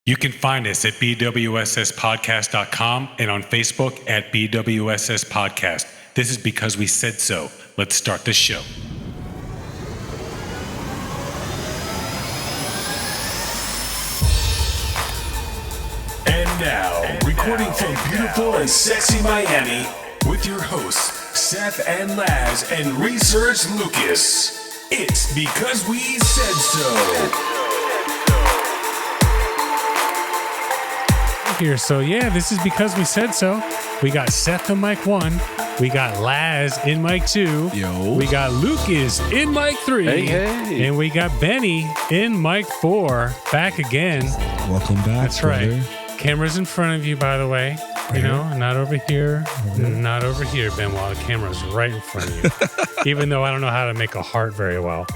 You can find us at BWSSpodcast.com and on Facebook at BWSS Podcast. This is because we said so. Let's start the show. And now, recording from beautiful and sexy Miami, with your hosts, Seth and Laz and Research Lucas. It's because we said so. Here, so yeah, this is because we said so. We got Seth on mic 1, we got Laz in mic 2, we got Lucas in mic 3, and we got Benny in mic 4. Back again. Welcome back. That's brother. right. Camera's in front of you, by the way. You know, not over here, not over here, Benoit. The camera's right in front of you. Even though I don't know how to make a heart very well.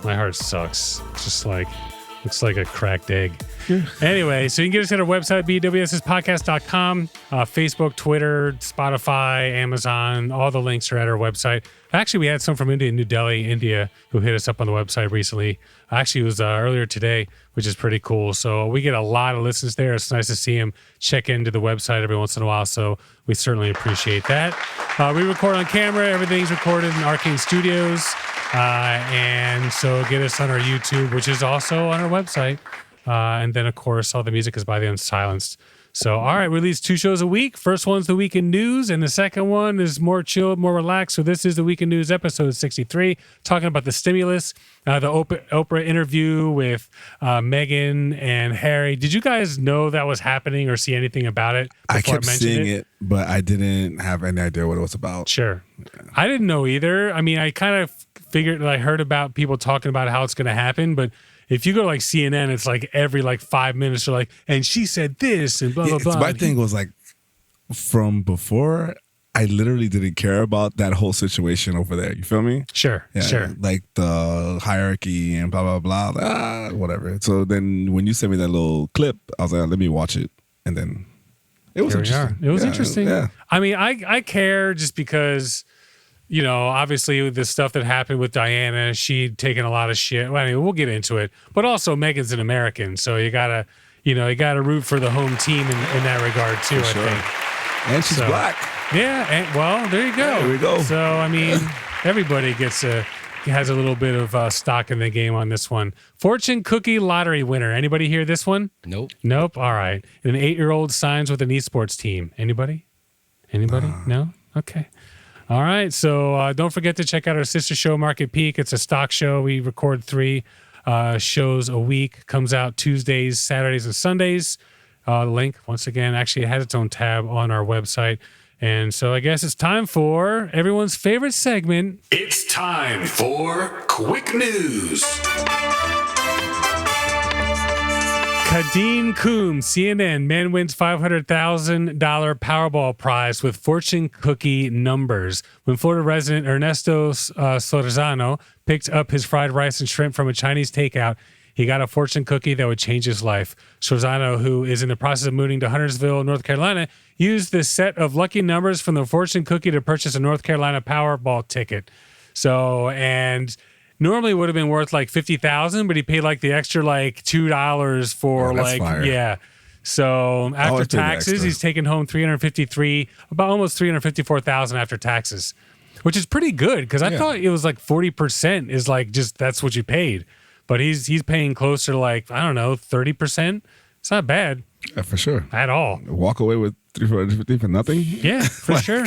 My heart sucks. It's just like, looks like a cracked egg. Anyway, so you can get us at our website, BWSSpodcast.com, Facebook, Twitter, Spotify, Amazon. All the links are at our website. Actually, we had some from India, New Delhi, India, who hit us up on the website recently. Actually, it was earlier today, which is pretty cool. So we get a lot of listens there. It's nice to see them check into the website every once in a while. So we certainly appreciate that. We record on camera. Everything's recorded in Arcane Studios. And so get us on our YouTube, which is also on our website. And then, of course, all the music is by the Unsilenced. So, all right, we release 2 shows a week. First one's the Week in News, and the second one is more chilled, more relaxed. So this is the Week in News episode 63, talking about the stimulus, the Oprah interview with Meghan and Harry. Did you guys know that was happening or see anything about it? I kept seeing it, but I didn't have any idea what it was about. Sure. I didn't know either. I mean, I kind of figured, I heard about people talking about how it's going to happen, but if you go to like CNN, it's like every 5 minutes they're like, and she said this and blah, blah, blah. My thing was like, from before, I literally didn't care about that whole situation over there. You feel me? Sure, yeah, sure. Like the hierarchy and blah, blah, blah, whatever. So then when you sent me that little clip, I was like, let me watch it. And then it was interesting. It was interesting. Yeah. I mean, I care just because, you know, obviously the stuff that happened with Diana, she'd taken a lot of shit. Well, I mean, we'll get into it. But also Meghan's an American, so you gotta root for the home team in that regard too, I think. And she's black. Yeah, and well, there you go. Yeah, there we go. So I mean, everybody has a little bit of stock in the game on this one. Fortune cookie lottery winner. Anybody hear this one? Nope. All right. An 8-year-old signs with an esports team. Anybody? No? Okay. All right, so don't forget to check out our sister show, Market Peak. It's a stock show. We record 3 shows a week. Comes out Tuesdays, Saturdays, and Sundays. The link, once again, actually has its own tab on our website. And so I guess it's time for everyone's favorite segment. It's time for Quick News. Kadeen Coombs, CNN, man wins $500,000 Powerball prize with fortune cookie numbers. When Florida resident Ernesto Sorzano picked up his fried rice and shrimp from a Chinese takeout, he got a fortune cookie that would change his life. Sorzano, who is in the process of moving to Huntersville, North Carolina, used this set of lucky numbers from the fortune cookie to purchase a North Carolina Powerball ticket. So, and normally would have been worth like $50,000, but he paid like the extra like $2 for fire. Yeah. So after taxes, he's taken home about almost $354,000 after taxes, which is pretty good because I thought it was like 40% is like just that's what you paid, but he's paying closer to like, I don't know, 30%. It's not bad. For sure. At all. Walk away with $350 for nothing? Yeah, for sure.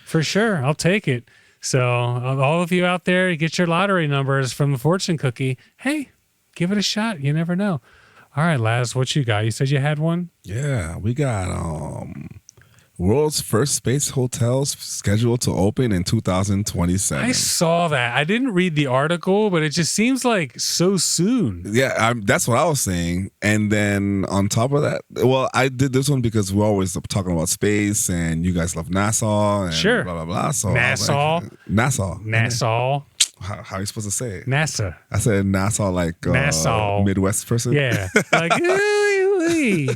For sure. I'll take it. So all of you out there, get your lottery numbers from the fortune cookie. Hey, give it a shot. You never know. All right, Laz, what you got? You said you had one? Yeah, we got world's first space hotels scheduled to open in 2027. I saw that. I didn't read the article, but it just seems like so soon. Yeah, that's what I was saying. And then on top of that, well, I did this one because we're always talking about space and you guys love NASA and sure. blah, blah, blah. So NASA. NASA. How are you supposed to say it? NASA. I said NASA like NASA. Midwest person. Yeah. Like, ooh.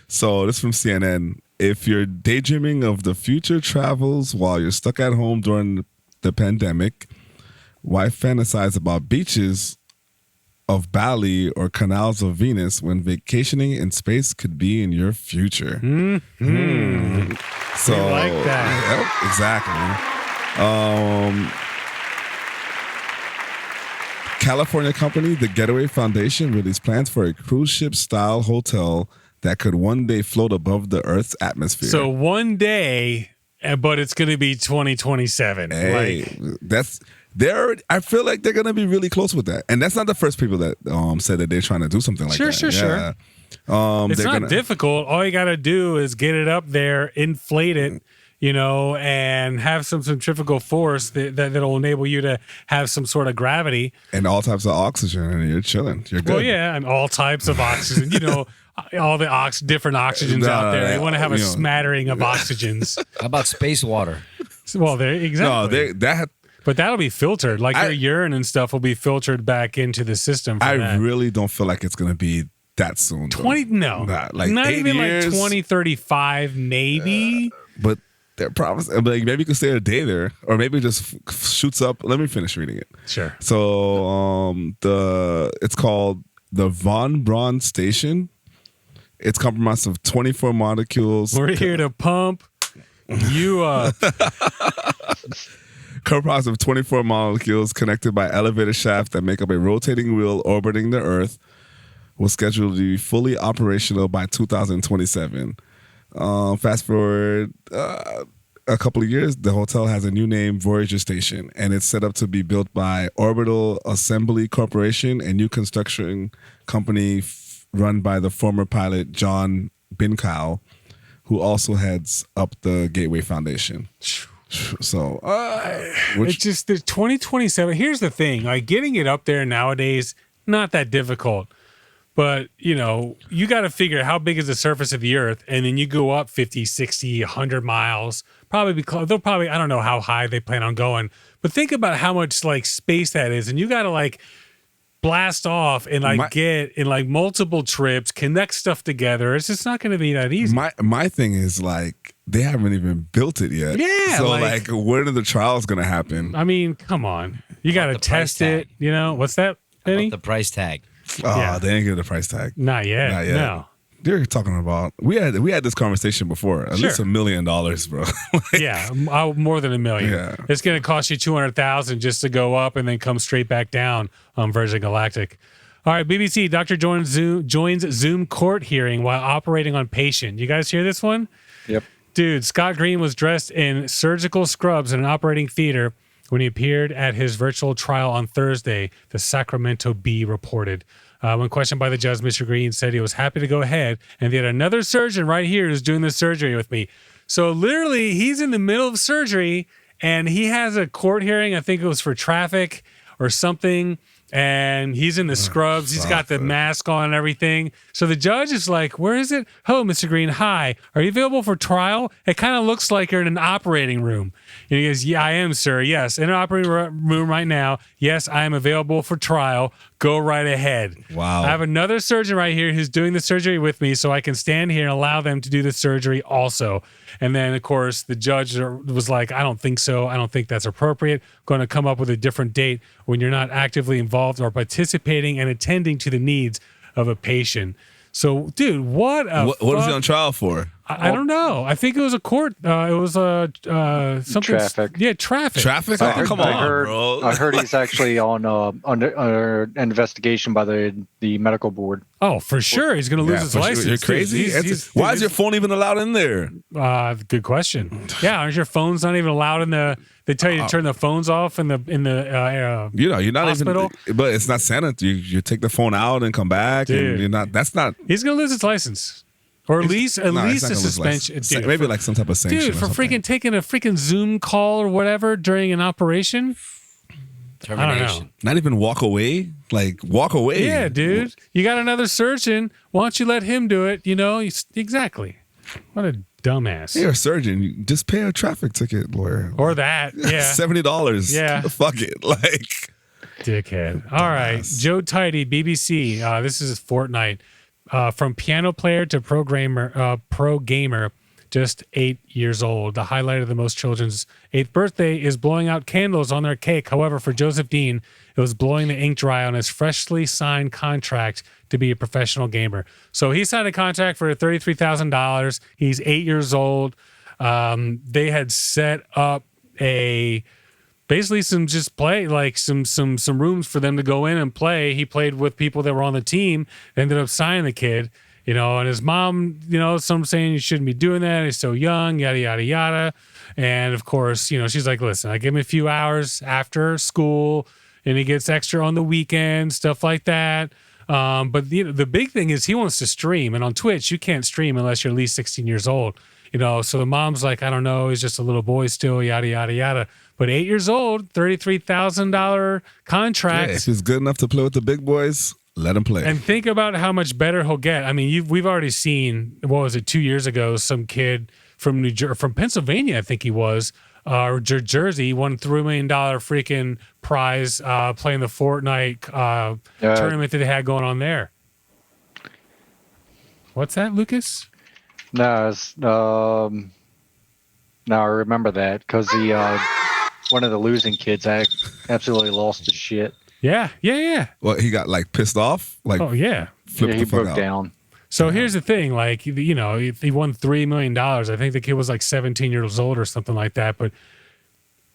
So this is from CNN. If you're daydreaming of the future travels while you're stuck at home during the pandemic, why fantasize about beaches of Bali or canals of Venus when vacationing in space could be in your future. So I like that. Exactly. California company, the Getaway Foundation, released plans for a cruise ship style hotel that could one day float above the Earth's atmosphere. So one day, but it's going to be 2027. Hey, I feel like they're gonna be really close with that, and that's not the first people that said that they're trying to do something like that. Sure. It's not gonna, difficult. All you got to do is get it up there, inflate it, and have some centrifugal force that'll enable you to have some sort of gravity and all types of oxygen, and you're chilling. You're good. Well, yeah, and all types of oxygen. All the different oxygens out there. You want to have a smattering of oxygens. How about space water? Well, there exactly. No, but that'll be filtered. Like your urine and stuff will be filtered back into the system. I really don't feel like it's gonna be that soon. 20? No, not not even years. like 2035, maybe. But they're promising. Like maybe you can stay a day there, or maybe it just shoots up. Let me finish reading it. Sure. So it's called the Von Braun Station. It's comprised of 24 molecules. We're here to pump you up. Comprised of 24 molecules connected by elevator shafts that make up a rotating wheel orbiting the Earth, was scheduled to be fully operational by 2027. Fast forward a couple of years, the hotel has a new name, Voyager Station, and it's set up to be built by Orbital Assembly Corporation, a new construction company run by the former pilot John Binkow, who also heads up the Gateway Foundation. So it's just the 2027. Here's the thing, like getting it up there nowadays, not that difficult. But, you got to figure how big is the surface of the Earth, and then you go up 50, 60, 100 miles. They'll probably, I don't know how high they plan on going, but think about how much like space that is, and you got to blast off and get in multiple trips, connect stuff together. It's just not going to be that easy. My thing is they haven't even built it yet. Yeah. So when are the trials going to happen? I mean, come on. You got to test it. What's that, Benny? The price tag. Oh, they didn't get the price tag. Not yet. No. They're talking about we had this conversation before. At least $1 million, bro. Yeah, more than $1 million. Yeah. It's going to cost you $200,000 just to go up and then come straight back down on Virgin Galactic. All right, BBC. Doctor joins Zoom court hearing while operating on patient. You guys hear this one? Yep. Dude, Scott Green was dressed in surgical scrubs in an operating theater when he appeared at his virtual trial on Thursday, the Sacramento Bee reported. When questioned by the judge, Mr. Green said he was happy to go ahead, and they had another surgeon right here who's doing the surgery with me. So literally, he's in the middle of surgery, and he has a court hearing. I think it was for traffic or something, and he's in the scrubs. He's got the mask on and everything. So the judge is like, where is it? Hello, Mr. Green. Hi. Are you available for trial? It kind of looks like you're in an operating room. And he goes, yeah, I am, sir. Yes, in an operating room right now. Yes, I am available for trial. Go right ahead. Wow. I have another surgeon right here who's doing the surgery with me, so I can stand here and allow them to do the surgery also. And then, of course, the judge was like, I don't think so. I don't think that's appropriate. Going to come up with a different date when you're not actively involved or participating and attending to the needs of a patient. So, dude, what is he on trial for? I don't know. I think it was a court. It was something. Traffic. Yeah, traffic. Traffic? Oh, come on, bro. I heard he's actually on under investigation by the medical board. Oh, for sure. He's going to lose his license. You're crazy. Why is your phone even allowed in there? Good question. Yeah, aren't your phones not even allowed in the? They tell you to turn the phones off in the you're not hospital? even. But it's not sanitary. You take the phone out and come back, Dude. and you're not. That's not. He's going to lose his license. Or at least a suspension. Dude, maybe like some type of sanction. Dude, for freaking taking a freaking Zoom call or whatever during an operation. Termination. I don't know. Not even walk away. Like walk away. Yeah, dude. You got another surgeon. Why don't you let him do it? Exactly. What a dumbass. You're a surgeon. You just pay a traffic ticket, lawyer. Or that. Yeah. $70. Yeah. Fuck it. Like. Dickhead. All right. Joe Tidy, BBC. This is Fortnite. From piano player to pro gamer, just 8 years old. The highlight of the most children's 8th birthday is blowing out candles on their cake. However, for Joseph Dean, it was blowing the ink dry on his freshly signed contract to be a professional gamer. So he signed a contract for $33,000. He's 8 years old. They had set up basically some just play, like some rooms for them to go in and play. He played with people that were on the team, ended up signing the kid, and his mom, some saying you shouldn't be doing that. He's so young, yada, yada, yada. And of course, she's like, listen, I give him a few hours after school and he gets extra on the weekend, stuff like that. But the big thing is he wants to stream, and on Twitch, you can't stream unless you're at least 16 years old. So the mom's like, I don't know, he's just a little boy still, yada, yada, yada. But 8 years old, $33,000 contract. Yeah, if he's good enough to play with the big boys, let him play. And think about how much better he'll get. I mean, we've already seen, 2 years ago, some kid from from Pennsylvania, I think he was, or Jersey, won $3 million freaking prize playing the Fortnite tournament that they had going on there. What's that, Lucas? No, I remember that because one of the losing kids absolutely lost his shit. Yeah. Well, he got pissed off. Oh yeah. Flipped He the fuck broke out. down. So here's the thing, if he won $3 million, I think the kid was 17 years old or something like that. But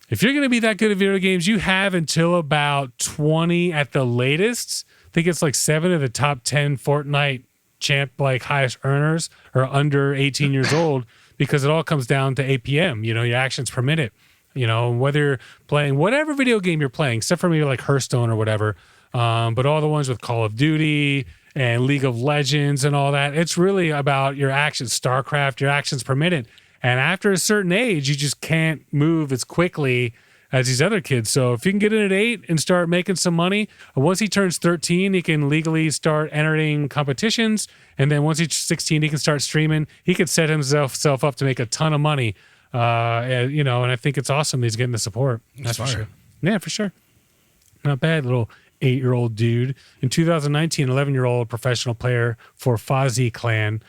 if you're going to be that good at video games, you have until about 20 at the latest. I think it's 7 of the top 10 Fortnite champ, highest earners are under 18 years old, because it all comes down to APM, your actions per minute, whether you're playing whatever video game you're playing, except for maybe Hearthstone or whatever. But all the ones with Call of Duty and League of Legends and all that, it's really about your actions, StarCraft, your actions per minute. And after a certain age, you just can't move as quickly as these other kids. So if you can get in at 8 and start making some money, once he turns 13, he can legally start entering competitions. And then once he's 16, he can start streaming. He could set himself up to make a ton of money. And I think it's awesome that he's getting the support. That's for sure. Yeah, for sure. Not bad, little 8-year-old dude. In 2019, 11-year-old professional player for Fozzie Clan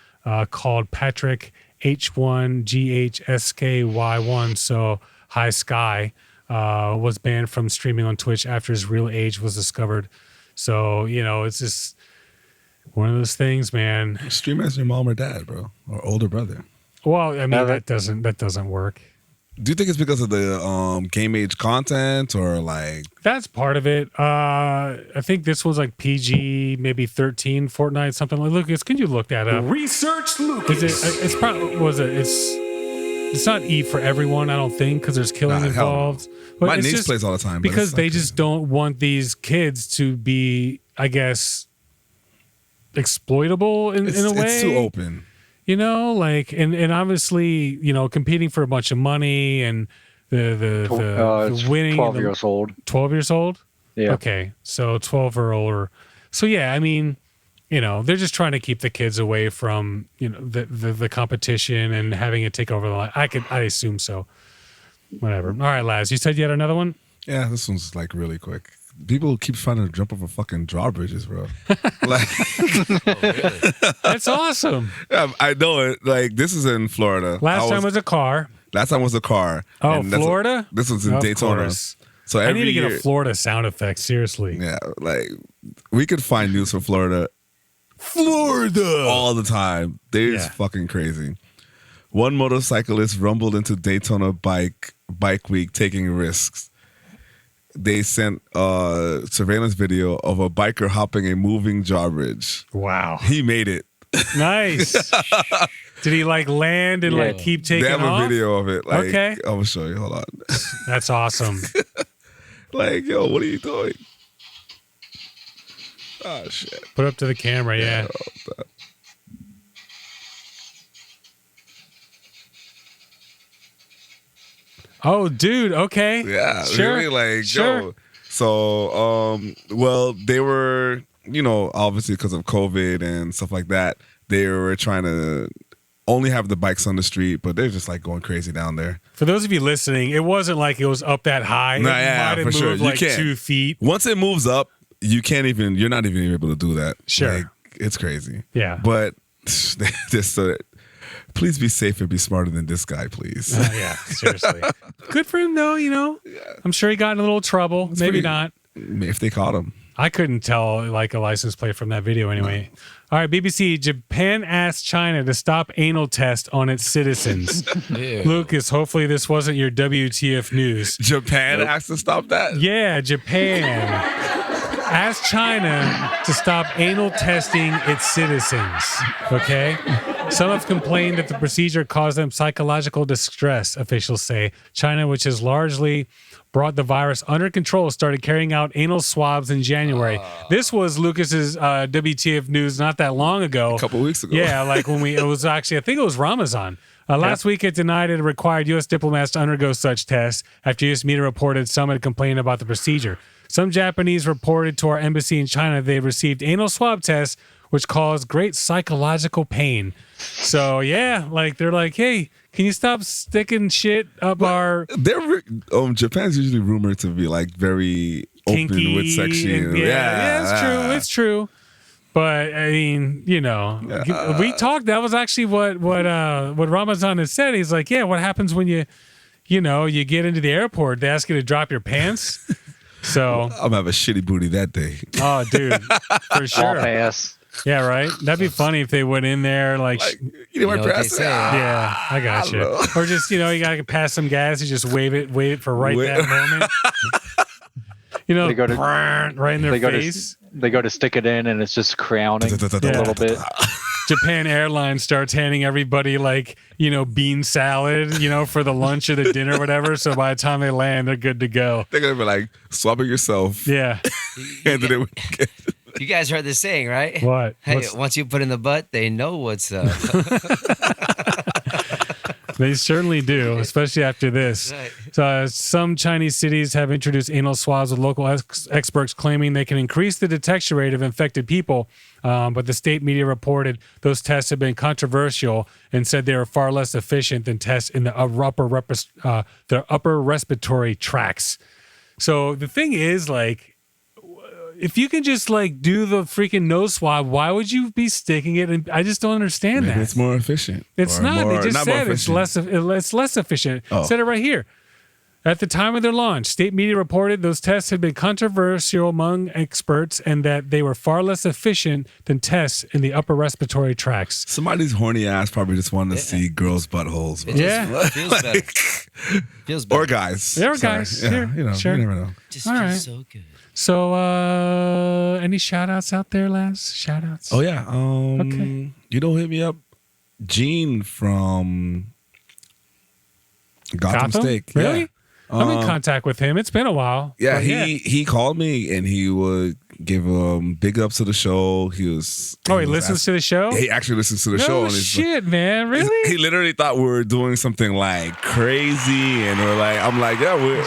called Patrick H1GHSKY1, so High Sky, was banned from streaming on Twitch after his real age was discovered. So, it's just one of those things, man. Stream as your mom or dad, bro, or older brother. Well, I mean, that doesn't work. Do you think it's because of the game age content or That's part of it. I think this was PG, maybe 13 Fortnite, something like. Lucas, can you look that up? Research Lucas. It's probably it's not E for everyone, I don't think, because there's killing involved. But my it's niece just plays all the time because they just don't want these kids to be, I guess, exploitable in a way. It's too open. And obviously, competing for a bunch of money and the winning. 12 years old. 12 years old? Yeah. Okay. So 12 or older. So yeah, I mean, they're just trying to keep the kids away from, the competition and having it take over the line. I assume so. Whatever. All right, Laz, you said you had another one? Yeah, this one's really quick. People keep trying to jump over fucking drawbridges, bro. That's awesome. Yeah, I know it. This is in Florida. Last time was a car. Last time was a car. Oh, And Florida? This was in Daytona. Course. So I every need to year, get a Florida sound effect, seriously. yeah, we could find news from Florida all the time. They're just fucking crazy. One motorcyclist rumbled into Daytona Bike Week taking risks. They sent a surveillance video of a biker hopping a moving drawbridge. Wow. He made it. Nice. Did he land and keep taking off? They have a video of it. Okay. I'm going to show you. Hold on. That's awesome. Yo, what are you doing? Oh, shit. Put up to the camera, yeah. Oh, dude. Okay. Yeah. Sure. Really? Sure. Yo. So, they were, obviously because of COVID and stuff like that, they were trying to only have the bikes on the street, but they're just going crazy down there. For those of you listening, it wasn't like it was up that high. No, it might have for sure. moved You can't. 2 feet. Once it moves up, you're not even able to do that. Sure. It's crazy. Yeah. But just Please be safe and be smarter than this guy, please. Yeah, seriously. Good for him, though, I'm sure he got in a little trouble. Maybe not. If they caught him. I couldn't tell like a license plate from that video anyway. All right, BBC. Japan asked China to stop anal test on its citizens. Lucas, hopefully this wasn't your WTF news. Japan asked to stop that? Yeah, Japan asked China to stop anal testing its citizens. Okay? Some have complained that the procedure caused them psychological distress, officials say. China, which has largely brought the virus under control, started carrying out anal swabs in January. This was Lucas's WTF news not that long ago. A couple weeks ago. Yeah, like when it was actually, I think it was Ramazan. Last week, it denied it required U.S. diplomats to undergo such tests after U.S. media reported some had complained about the procedure. Some Japanese reported to our embassy in China they received anal swab tests, which caused great psychological pain. So, yeah, like they're like, hey, can you stop sticking shit up our... Japan's usually rumored to be like very kinky open with sex. Yeah, it's true. But I mean, we talked. That was actually what Ramazan had said. He's like, yeah, what happens when you get into the airport? They ask you to drop your pants. So I'm gonna have a shitty booty that day. Oh, dude, for sure. Ass. Yeah, right. That'd be funny if they went in there like you know what they say? Yeah, I got you. Or just you gotta pass some gas. You just wave it for that moment. They go to, right in their face. They go to stick it in, and it's just crowning a little bit. Japan Airlines starts handing everybody bean salad, for the lunch or the dinner or whatever. So by the time they land, they're good to go. They're gonna be like, swab it yourself. Yeah. You guys heard the saying, right? What? Hey, once you put in the butt, they know what's up. They certainly do, especially after this. Right. So, some Chinese cities have introduced anal swabs with local experts claiming they can increase the detection rate of infected people. But the state media reported those tests have been controversial and said they are far less efficient than tests in the upper respiratory tracts. So the thing is, if you can just do the freaking nose swab, why would you be sticking it? And I just don't understand that. It's more efficient. It's not. They just said it's less efficient. Oh. Said it right here. At the time of their launch, state media reported those tests had been controversial among experts and that they were far less efficient than tests in the upper respiratory tracts. Somebody's horny ass probably just wanted to see girls' buttholes. Feels better. Feels better. Or guys. Or guys. Yeah, Sure. You never know. Just All feels right. so good. So, any shout outs out there, Laz? Shout outs? Oh, yeah. Okay. Hit me up. Gene from Gotham Steak. Really? Yeah. I'm in contact with him. It's been a while. Yeah, he called me and he would give big ups to the show. He listens to the show? He actually listens to the show. No And shit, man. Really? He literally thought we were doing something crazy, and I'm like, yeah, we're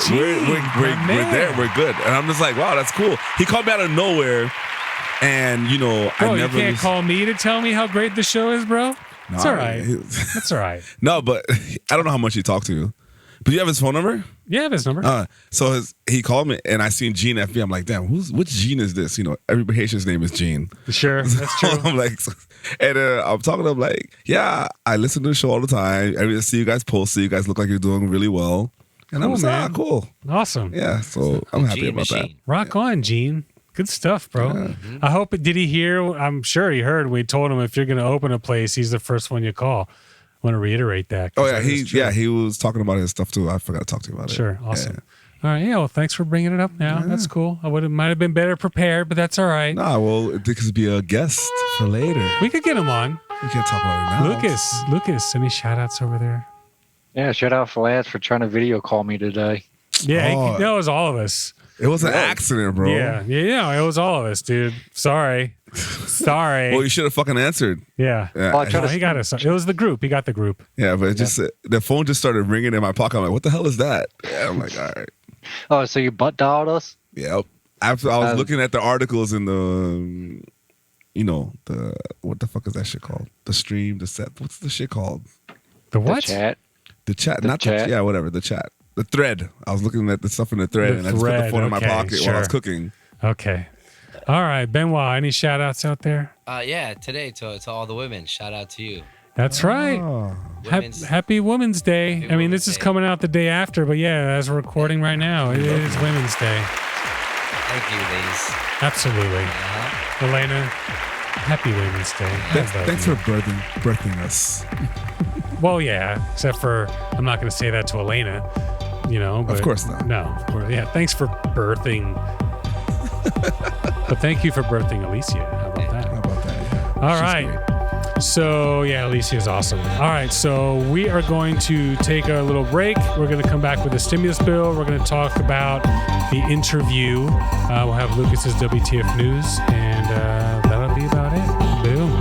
there, we're good. And I'm just like, wow, that's cool. He called me out of nowhere, and Bro, you can't call me to tell me how great the show is, bro. No, it's all right. That's all right. No, but I don't know how much he talked to you. But you have his phone number? Yeah, I have his number. So he called me, and I seen Gene FB. I'm like, damn, which Gene is this? Every Haitian's name is Gene. Sure, that's true. I'm like, and I'm talking to him like, yeah, I listen to the show all the time. I see you guys post, so you guys look like you're doing really well. And I'm like, cool. Awesome. Yeah, so I'm happy about that. Rock on, Gene. Good stuff, bro. Yeah. I hope, did he hear? I'm sure he heard. We told him if you're going to open a place, he's the first one you call. I want to reiterate that. Oh yeah, he was talking about his stuff too. I forgot to talk to you about it. Sure, awesome. Yeah. All right, well, thanks for bringing it up now. Yeah. That's cool. Might have been better prepared, but that's all right. Nah, well, it could be a guest for later. We could get him on. We can't talk about it now. Lucas, any shout outs over there? Yeah, shout out for Laz for trying to video call me today. Yeah, that was all of us. It was an accident, bro. Yeah, it was all of us, dude. Sorry. Well, you should have fucking answered. Yeah. Well, he got us. It was the group. He got the group. Yeah, but the phone just started ringing in my pocket. I'm like, what the hell is that? Yeah, I'm like, all right. Oh, so you butt dialed us? Yep. After I was looking at the articles in the, the what the fuck is that shit called? The stream, the set. What's the shit called? The what? The chat. The chat, not chat. the whatever. The chat, the thread. I was looking at the stuff in the thread, and I just put the phone in my pocket while I was cooking. Okay. All right, Benoit. Any shout outs out there? Yeah, today to all the women. Shout out to you. That's right. Women's- Happy Women's Day. I mean, Women's this is Day. coming out the day after, but yeah, as we're recording right now, it is Women's Day. Thank you, ladies. Absolutely. Elena, happy Women's Day. I love Thanks you. for birthing us. Well, yeah, except for I'm not going to say that to Elena, But course not. No, of course. Yeah, thanks for birthing. But thank you for birthing Alicia. How about that? How about that? Yeah. All She's right. great. So, yeah, Alicia is awesome. All right, so we are going to take a little break. We're going to come back with a stimulus bill. We're going to talk about the interview. We'll have Lucas's WTF News, and that'll be about it. Boom.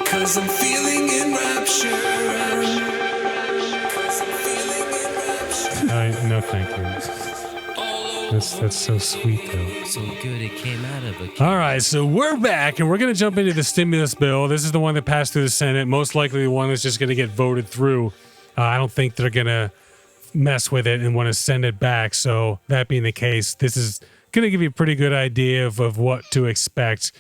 Cause I'm feeling in rapture. Cause I'm feeling in rapture. No, thank you. That's so sweet, though. So good it came out of a All right, so we're back, and we're going to jump into the stimulus bill. This is the one that passed through the Senate, most likely the one that's just going to get voted through. I don't think they're going to mess with it and want to send it back. So that being the case, this is going to give you a pretty good idea of what to expect.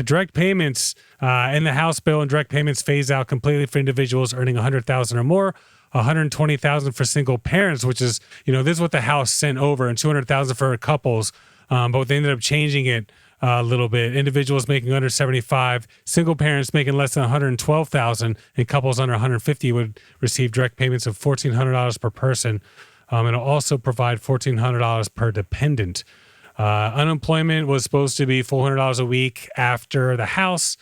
Direct payments in the House bill, and direct payments phase out completely for individuals earning $100,000 or more. $120,000 for single parents, which is, this is what the House sent over, and $200,000 for couples. But they ended up changing it a little bit. Individuals making under 75, single parents making less than 112,000, and couples under 150 would receive direct payments of $1,400 per person. It'll also provide $1,400 per dependent. Unemployment was supposed to be $400 a week after the House.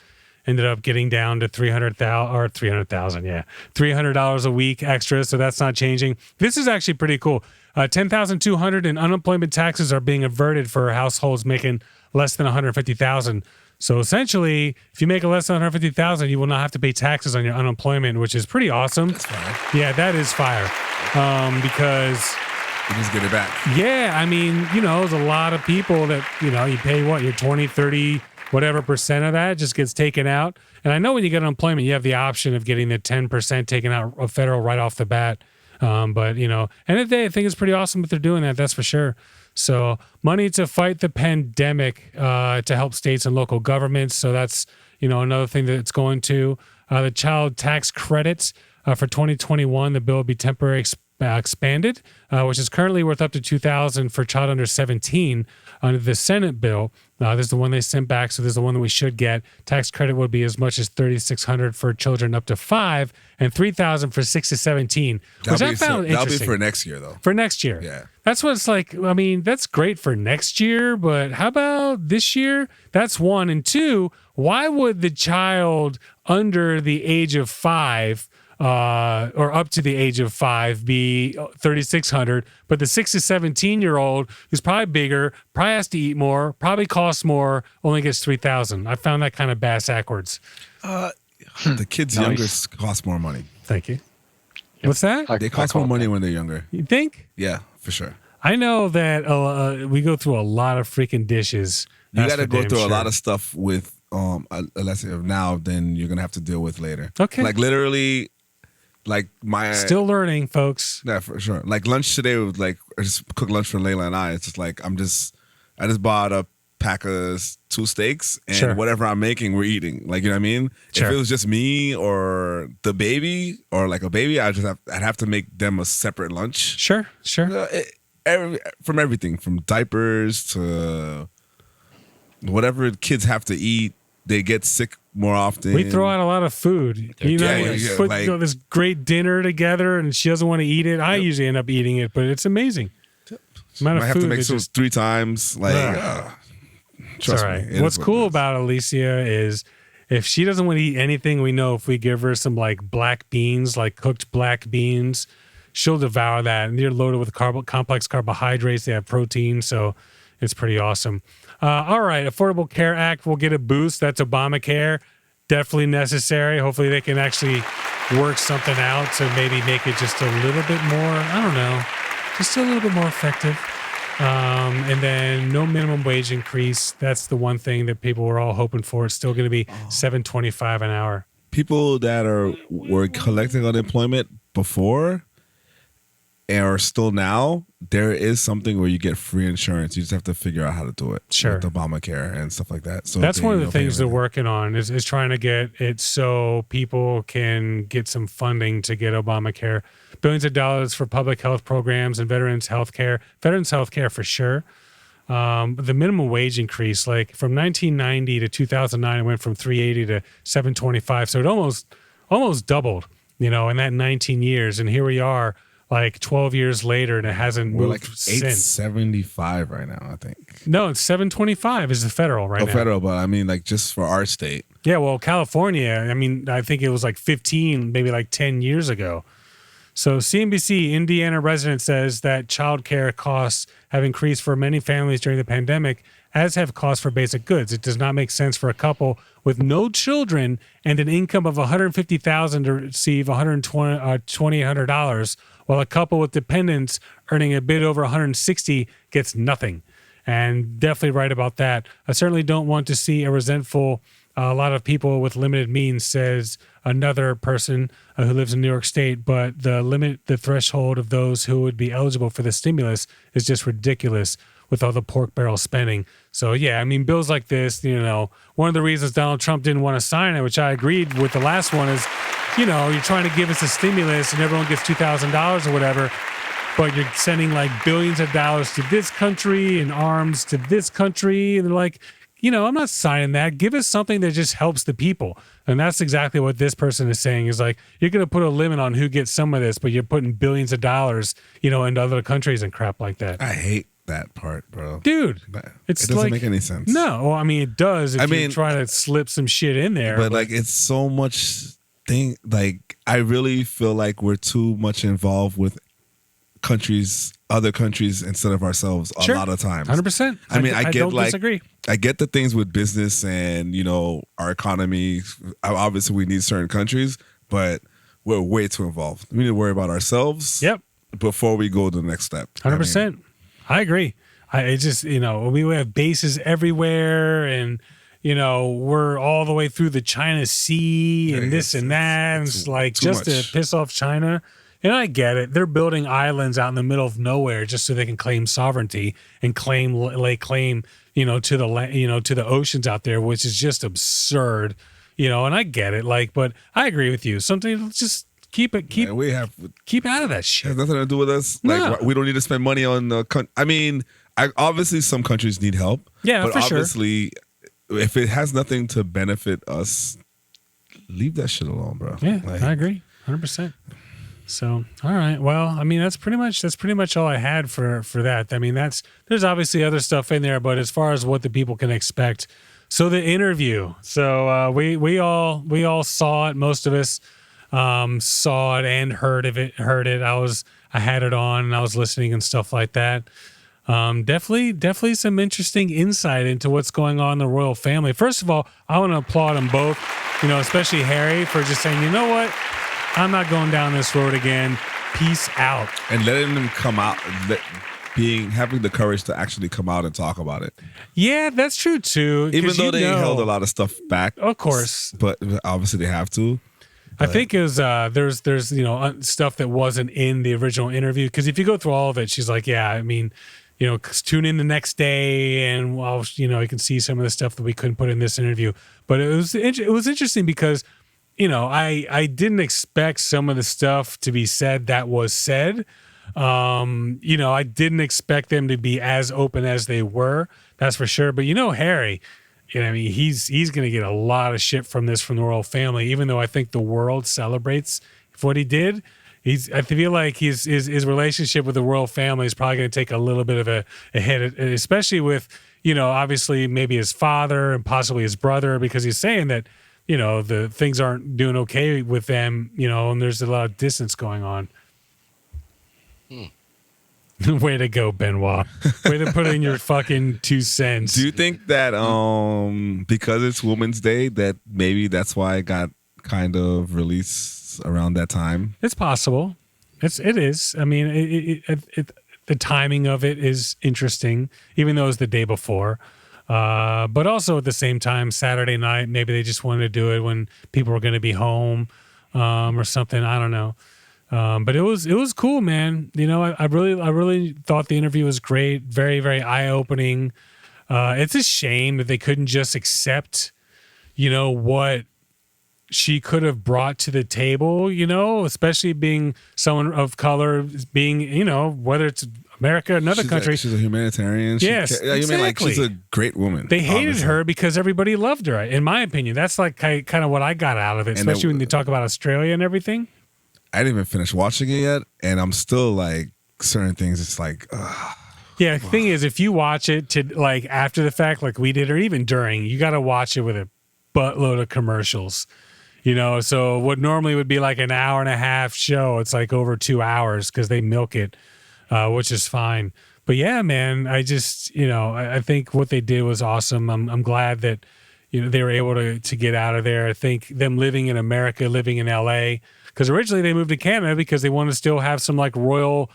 Ended up getting down to $300,000 a week extra. So that's not changing. This is actually pretty cool. $10,200 in unemployment taxes are being averted for households making less than $150,000. So essentially, if you make less than $150,000, you will not have to pay taxes on your unemployment, which is pretty awesome. That's fire. Yeah, that is fire. Because You just get it back. yeah, I mean, there's a lot of people that, you pay your 20, 30, whatever percent of that just gets taken out. And I know when you get unemployment, you have the option of getting the 10% taken out of federal right off the bat. But, end of the day, I think it's pretty awesome that they're doing that. That's for sure. So money to fight the pandemic to help states and local governments. So that's, another thing that it's going to. The child tax credits for 2021, the bill will be temporarily expanded, which is currently worth up to $2,000 for child under 17 under the Senate bill. This is the one they sent back, so this is the one that we should get. Tax credit would be as much as $3,600 for children up to 5 and $3,000 for 6 to 17, which I found That'll be interesting. for next year, though. For next year. Yeah. That's what it's like. I mean, that's great for next year, but how about this year? That's one. And two, why would the child under the age of 5 or up to the age of 5 be $3,600, but the 6 to 17-year-old who's probably bigger, probably has to eat more, probably costs more, only gets $3,000? I found that kind of backwards. The kids Nice. younger cost more money. Thank you. What's that? I- They I cost call more it money that. when they're younger. You think? Yeah, for sure. I know that we go through a lot of freaking dishes. You That's got to for go damn through sure. a lot of stuff with let's say now than you're gonna have to deal with later. Okay. Like literally, like my Still learning, folks. yeah, for sure. Like lunch today was like I just cooked lunch for Layla and I. It's just like I just bought up pack of 2 steaks and Sure. whatever I'm making, we're eating. Like, you know what I mean? Sure. If it was just me or the baby or like a baby, I'd have to make them a separate lunch. Sure. From everything, from diapers to whatever kids have to eat, they get sick more often. We throw out a lot of food. You know, Yeah, put like- this great dinner together, and she doesn't want to eat it. I usually end up eating it, but it's amazing. I have to make soup 3 times. Like, It's trust all right. me. it What's is cool it is. about Alicia is if she doesn't want to eat anything, we know if we give her some like black beans, like cooked black beans, she'll devour that. And they're loaded with complex carbohydrates. They have protein, so it's pretty awesome. All right, Affordable Care Act will get a boost. That's Obamacare. Definitely necessary. Hopefully they can actually work something out to maybe make it just a little bit more, I don't know, just a little bit more effective. And then no minimum wage increase. That's the one thing that people were all hoping for. It's still going to be $7.25 an hour. People that were collecting unemployment before and are still now, there is something where you get free insurance. You just have to figure out how to do it. Sure. With Obamacare and stuff like that. So That's one of the don't pay things they're anything. working on is trying to get it so people can get some funding to get Obamacare. Billions of dollars for public health programs and veterans health care. Veterans health care for sure. The minimum wage increase, like from 1990 to 2009, it went from $3.80 to $7.25. So it almost doubled, in that 19 years. And here we are, like 12 years later, and it hasn't We're moved like since. $8.75 right now, I think. No, it's $7.25 is the federal right now. Federal, but I mean, like just for our state. Yeah, well, California, I mean, I think it was like 15, maybe like 10 years ago. So CNBC Indiana resident says that childcare costs have increased for many families during the pandemic, as have costs for basic goods. It does not make sense for a couple with no children and an income of $150,000 to receive $2,800, while a couple with dependents earning a bit over $160 gets nothing. And definitely right about that. I certainly don't want to see a resentful a lot of people with limited means, says another person who lives in New York State, but the threshold of those who would be eligible for the stimulus is just ridiculous with all the pork barrel spending. So yeah, I mean, bills like this, one of the reasons Donald Trump didn't want to sign it, which I agreed with the last one, is, you're trying to give us a stimulus and everyone gets $2,000 or whatever, but you're sending like billions of dollars to this country and arms to this country. And they're like, I'm not signing that. Give us something that just helps the people. And that's exactly what this person is saying, is like, you're going to put a limit on who gets some of this, but you're putting billions of dollars, into other countries and crap like that. I hate that part, bro. Dude, It it's doesn't like, make any sense. No, well, I mean, it does if you mean, try to slip some shit in there. But like, it's so much thing. Like, I really feel like we're too much involved with other countries instead of ourselves a lot of times. 100%. I mean, I get don't like, disagree. I get the things with business and, our economy. Obviously, we need certain countries, but we're way too involved. We need to worry about ourselves. Yep. Before we go to the next step. 100%. I agree. It just, we have bases everywhere, and, we're all the way through the China Sea and this and that. And it's like just to piss off China. And I get it. They're building islands out in the middle of nowhere just so they can claim sovereignty and lay claim, to the oceans out there, which is just absurd, and I get it. Like, but I agree with you. Something just keep out of that shit. It has nothing to do with us. No. Like, we don't need to spend money on the I mean, obviously some countries need help. Yeah, but for sure. obviously, if it has nothing to benefit us, leave that shit alone, bro. Yeah, Like, I agree, 100%. So, all right. Well, I mean, that's pretty much all I had for that. I mean, there's obviously other stuff in there, but as far as what the people can expect, so the interview. So we all saw it. Most of us saw it and heard it. I had it on and I was listening and stuff like that. Definitely some interesting insight into what's going on in the royal family. First of all, I want to applaud them both, especially Harry, for just saying, you know what? I'm not going down this road again. Peace out. And letting them come out, having the courage to actually come out and talk about it. Yeah, that's true too. Even though they held a lot of stuff back. Of course. But obviously they have to. I think it was there's stuff that wasn't in the original interview, because if you go through all of it, she's like, yeah, I mean, tune in the next day and you can see some of the stuff that we couldn't put in this interview. But it was interesting because, I didn't expect some of the stuff to be said that was said. I didn't expect them to be as open as they were. That's for sure. But Harry, he's going to get a lot of shit from this from the royal family, even though I think the world celebrates what he did. I feel like his relationship with the royal family is probably going to take a little bit of a hit, especially with, obviously maybe his father and possibly his brother, because he's saying that, the things aren't doing okay with them, and there's a lot of distance going on. Way to go, Benoit. Way to put in your fucking 2 cents. Do you think that because it's Women's Day, that maybe that's why it got kind of released around that time? It's possible. It is. I mean, the timing of it is interesting, even though it's the day before. But also at the same time, Saturday night, maybe they just wanted to do it when people were going to be home or something. I don't know. But it was cool, man. I really thought the interview was great. Very, very eye-opening. It's a shame that they couldn't just accept, what she could have brought to the table, especially being someone of color, being, whether it's America, another country. She's a humanitarian. Yes, exactly. mean, like she's a great woman. They hated her because everybody loved her, in my opinion. That's like kind of what I got out of it, especially when they talk about Australia and everything. I didn't even finish watching it yet, and I'm still like certain things. It's like, yeah. The thing is, if you watch it to like after the fact, like we did, or even during, you got to watch it with a buttload of commercials. So what normally would be like an hour and a half show, it's like over 2 hours because they milk it, which is fine. But yeah, man, I just I think what they did was awesome. I'm glad that they were able to get out of there. I think them living in America, living in LA. Because originally they moved to Canada because they wanted to still have some like royal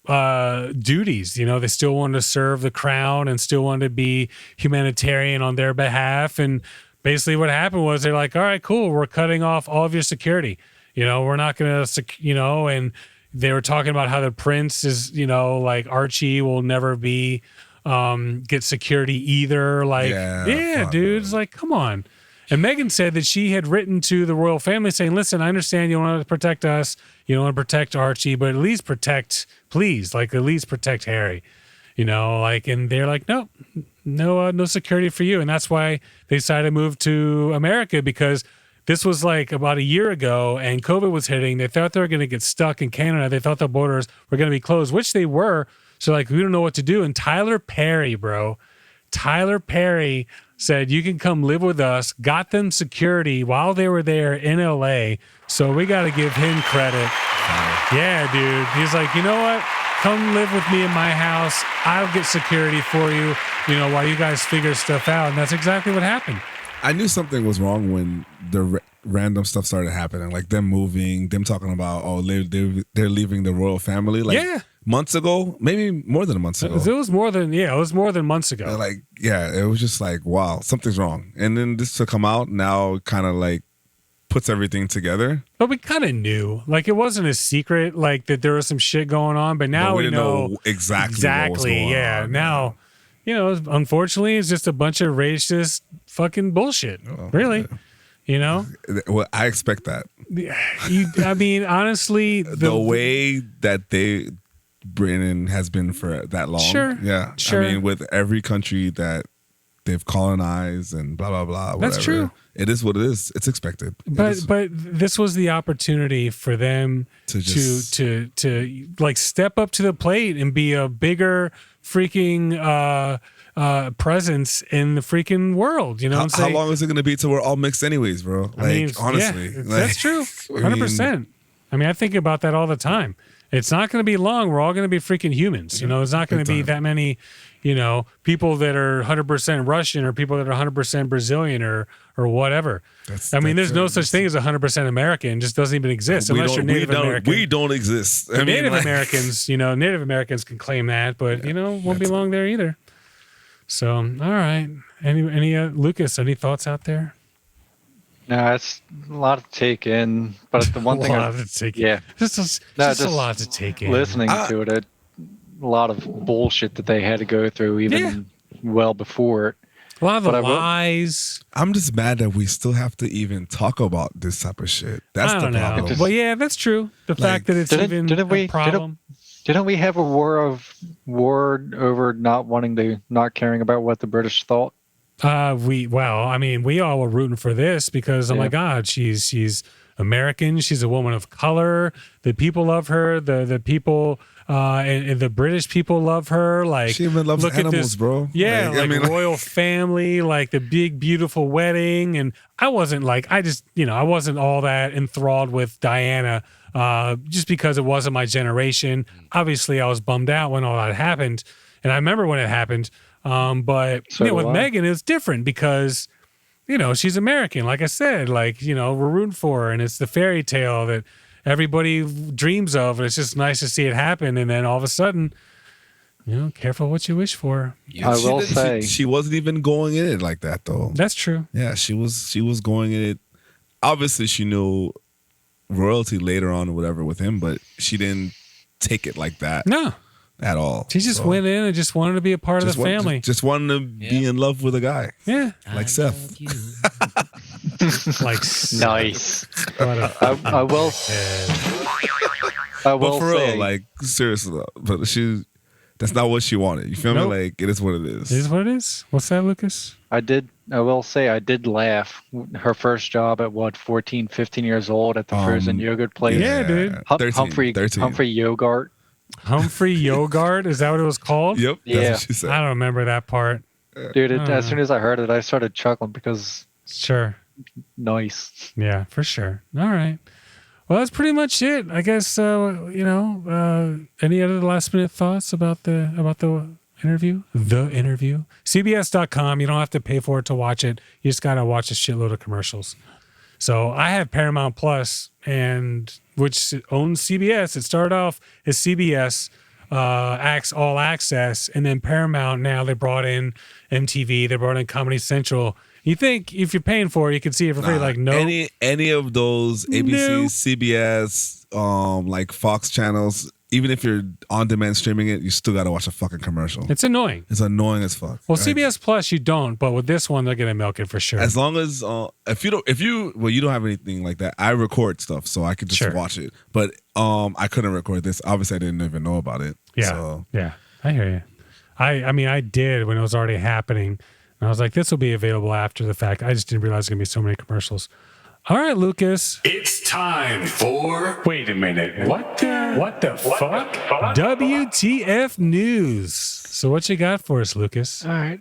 duties. They still wanted to serve the crown and still wanted to be humanitarian on their behalf. And basically what happened was they're like, all right, cool. We're cutting off all of your security. We're not going to, and they were talking about how the prince is, like Archie will never be, get security either. Like, yeah dude, it's like, come on. And Meghan said that she had written to the royal family saying, listen, I understand you want to protect us. You don't want to protect Archie, but at least protect Harry, and they're like, no security for you. And that's why they decided to move to America, because this was like about a year ago and COVID was hitting. They thought they were going to get stuck in Canada. They thought the borders were going to be closed, which they were. So like, we don't know what to do. And Tyler Perry said, you can come live with us, got them security while they were there in LA. So we got to give him credit. Yeah, dude. He's like, you know what? Come live with me in my house. I'll get security for you, while you guys figure stuff out. And that's exactly what happened. I knew something was wrong when the random stuff started happening, like them moving, them talking about, they're leaving the royal family. Like, yeah. Months ago, maybe more than a month ago. It was more than months ago. Like, yeah, it was just like, wow, something's wrong. And then this to come out now kind of like puts everything together. But we kind of knew. Like, it wasn't a secret, like, that there was some shit going on. But now we know exactly what was going on. Now, unfortunately, it's just a bunch of racist fucking bullshit. Really. Well, I expect that. I mean, honestly, the way that Britain has been for that long. Sure. Yeah. Sure. I mean, with every country that they've colonized and blah, blah, blah. Whatever. That's true. It is what it is. It's expected. But this was the opportunity for them to like step up to the plate and be a bigger freaking presence in the freaking world. How long is it going to be till we're all mixed anyways, bro? Like, honestly. Yeah, that's true. 100%. I mean, I think about that all the time. It's not going to be long. We're all going to be freaking humans. There's not going to be that many, people that are 100% Russian or people that are 100% Brazilian or whatever. There's no such thing as 100% American. It just doesn't even exist unless you're Native American. We don't exist. Native Americans, Native Americans can claim that, but, won't belong there either. So, all right. Any Lucas, any thoughts out there? No, it's a lot to take in. But the one thing, just a lot to take in. Listening to it, a lot of bullshit that they had to go through even well before it. A lot of the But I will- lies. I'm just mad that we still have to even talk about this type of shit. That's I the don't know. problem. But yeah, that's true. The fact that it's even a problem. Didn't we have a war over not caring about what the British thought? We all were rooting for this because, oh my God, she's American. She's a woman of color. The people love her. The people and the British people love her. Like, She even loves look at animals, this, bro. Yeah, Like, I mean, like- royal family, like the big beautiful wedding. And I wasn't like I wasn't all that enthralled with Diana. Just because it wasn't my generation. Obviously, I was bummed out when all that happened, and I remember when it happened. But So with do I. Meghan, it's different because she's American. Like I said, we're rooting for her, and it's the fairy tale that everybody dreams of. And it's just nice to see it happen. And then all of a sudden, careful what you wish for. I will She- say, she wasn't even going in it like that though. That's true. Yeah, she was going in it. Obviously, she knew royalty later on or whatever with him, but she didn't take it like that No, at all. she just So, went in and just wanted to be a part of just the family. Just wanted to be in love with a guy Yeah, like Seth. like nice. what a I will. I will But for say, real, like seriously, though, but that's not what she wanted. You feel Nope. me? Like it is what it is. It is what it is. What's that, Lucas? I will say I did laugh. Her first job at 14, 15 years old at the frozen yogurt place. Yeah, dude. 13, Humphrey 13. Yogurt. Humphrey Yogurt, is that what it was called? Yep. Yeah. That's what she said. I don't remember that part. Dude, as soon as I heard it, I started chuckling because Sure. nice. Yeah, for sure. All right. Well, that's pretty much it. I guess any other last minute thoughts about the interview? The interview. CBS.com. You don't have to pay for it to watch it. You just gotta watch a shitload of commercials. So I have Paramount Plus, and which owns CBS. It started off as CBS All Access, and then Paramount. Now they brought in MTV. They brought in Comedy Central. You think if you're paying for it, you can see it for free? Like, no. Any of those ABC, No. CBS, like Fox channels, even if you're on demand streaming it, you still gotta watch a fucking commercial. It's annoying. It's annoying as fuck. Well, Like, CBS Plus you don't, but with this one they're gonna milk it for sure. as long as you don't have anything like that. I record stuff, so I could just Sure. watch it. But I couldn't record this. Obviously, I didn't even know about it. Yeah, So yeah, I hear you. I mean, I did when it was already happening. And I was like, this will be available after the fact. I just didn't realize there's gonna be so many commercials. All right, Lucas. It's time for. Wait a minute. What the fuck? WTF news. So what you got for us, Lucas? All right.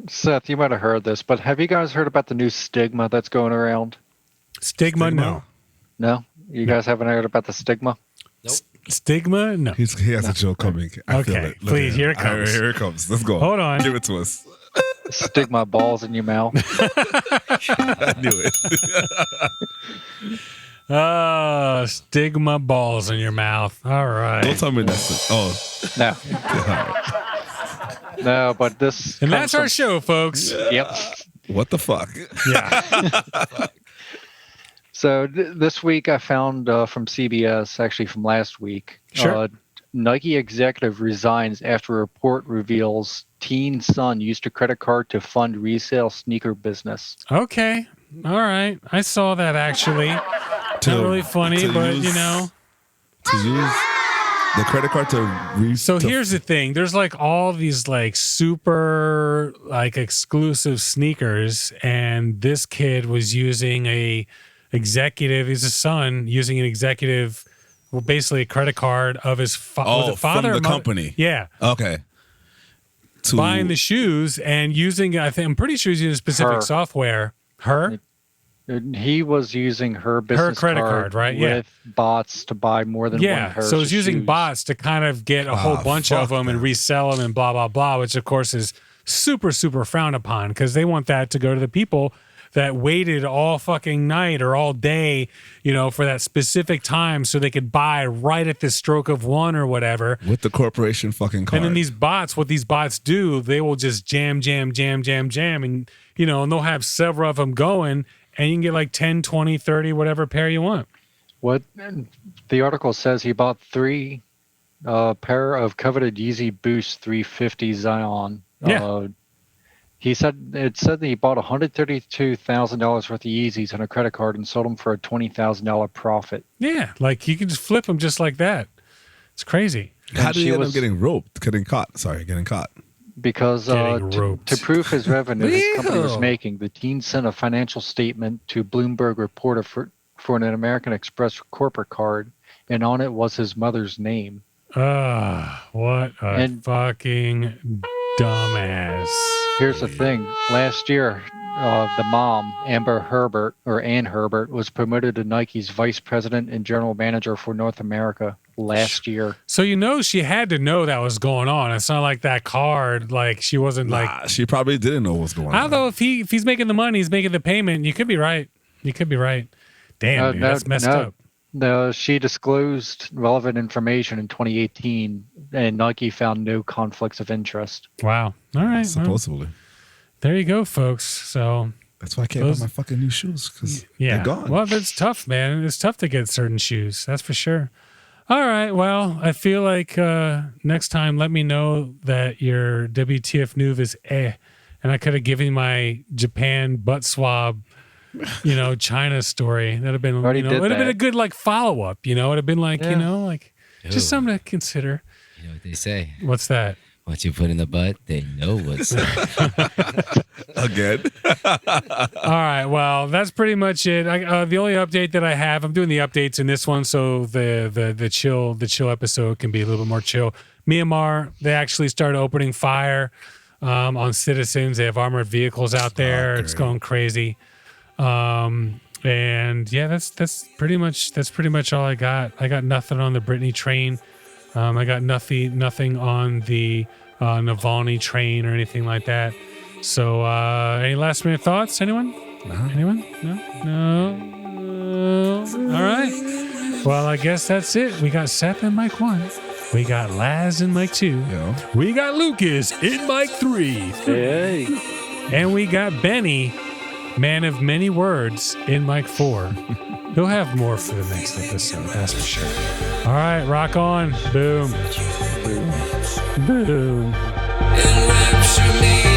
Seth, you might have heard this, but have you guys heard about the new stigma that's going around? Stigma? No. No? You guys haven't heard about the stigma? Stigma? No. he has a joke coming. I feel Okay, it. Look please, at here it comes. Here it comes. Let's go. Hold on. Give it to us. Stigma balls in your mouth. I knew it. Stigma balls in your mouth. All right. Don't tell me that's it. Oh, No. No, but this. And comes that's our from- show, folks. Yep. what the fuck? Yeah. So this week I found from CBS, actually from last week, Sure. Nike executive resigns after report reveals teen son used a credit card to fund resale sneaker business. Okay. All right. I saw that actually. Not really funny, to but use- to use the credit card to So here's the thing. There's like all these like super like exclusive sneakers, and this kid was using a executive, he's a son, using an executive, well, basically a credit card of his was it father from or the mother? company. Yeah. Okay. To Buying the shoes and using, I'm pretty sure he's using specific Her. software. Her? He was using her business credit card, right? Yeah. with bots to buy more than one Yeah, pair so of he's using shoes. bots to kind of get a whole bunch of fuck them and that. resell them and blah, blah, blah, which of course is super, super frowned upon because they want that to go to the people that waited all fucking night or all day, for that specific time so they could buy right at the stroke of one or whatever. with the corporation fucking card. And then these bots, what these bots do, they will just jam, and, and they'll have several of them going and you can get like 10, 20, 30, whatever pair you want. What the article says, he bought 3 A pair of coveted Yeezy Boost 350 Zion. Yeah. It said that he bought $132,000 worth of Yeezys on a credit card and sold them for a $20,000 profit. Yeah, like you can just flip them just like that. It's crazy. How did he end up getting roped? Getting caught. Because Getting roped. to prove his revenue his company was making, the teen sent a financial statement to Bloomberg Reporter for an American Express corporate card, and on it was his mother's name. What a fucking dumbass. Here's the thing. Last year, the mom, Ann Herbert, was promoted to Nike's vice president and general manager for North America last year. So she had to know that was going on. It's not like that card, like she wasn't like... She probably didn't know what was going on. I don't know if he's making the money, he's making the payment. You could be right. Damn, dude, that's messed up. No, she disclosed relevant information in 2018, and Nike found no conflicts of interest. Wow. All right. Supposedly. Well, there you go, folks. So that's why I can't buy my fucking new shoes, because they're gone. Well, that's tough, man. It's tough to get certain shoes. That's for sure. All right. Well, I feel like next time, let me know that your WTF Nuve is and I could have given my Japan butt swab, China story. That'd have been, it'd have been a good follow up. It'd have been just something to consider. You know what they say? What's that? Once you put in the butt, they know what's again. All right. Well, that's pretty much it. The only update that I have, I'm doing the updates in this one, so the chill episode can be a little bit more chill. Myanmar, they actually started opening fire on citizens. They have armored vehicles out there. It's going crazy. And yeah, that's pretty much all I got. I got nothing on the Britney train. I got nothing on the Navalny train or anything like that. So, any last minute thoughts? Anyone? No. Anyone? No. All right. Well, I guess that's it. We got Seth in mic 1. We got Laz in mic 2. Yeah. We got Lucas in mic 3. Hey. And we got Benny, man of many words, in mic 4. He'll have more for the next episode, that's for sure. All right, rock on. Boom. Boom. Enrapture me.